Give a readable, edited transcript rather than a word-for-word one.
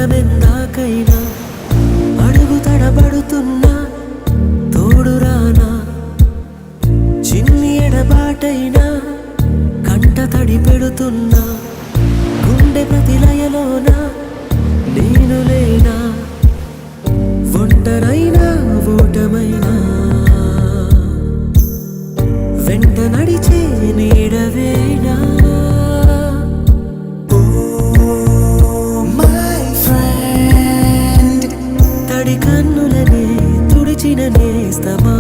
దూరమెందాకైనా అడుగు తడబడుతున్నా తోడురానా చిన్ని ఎడబాటైనా కంట తడి పెడుతున్నా గుండె ప్రతిలయలోన నేను లేనా ఒంటరైనా ఓటమైనా వెంట నడిచే నీడవేనా తడి కన్నులనే తుడిచిన నేస్తమా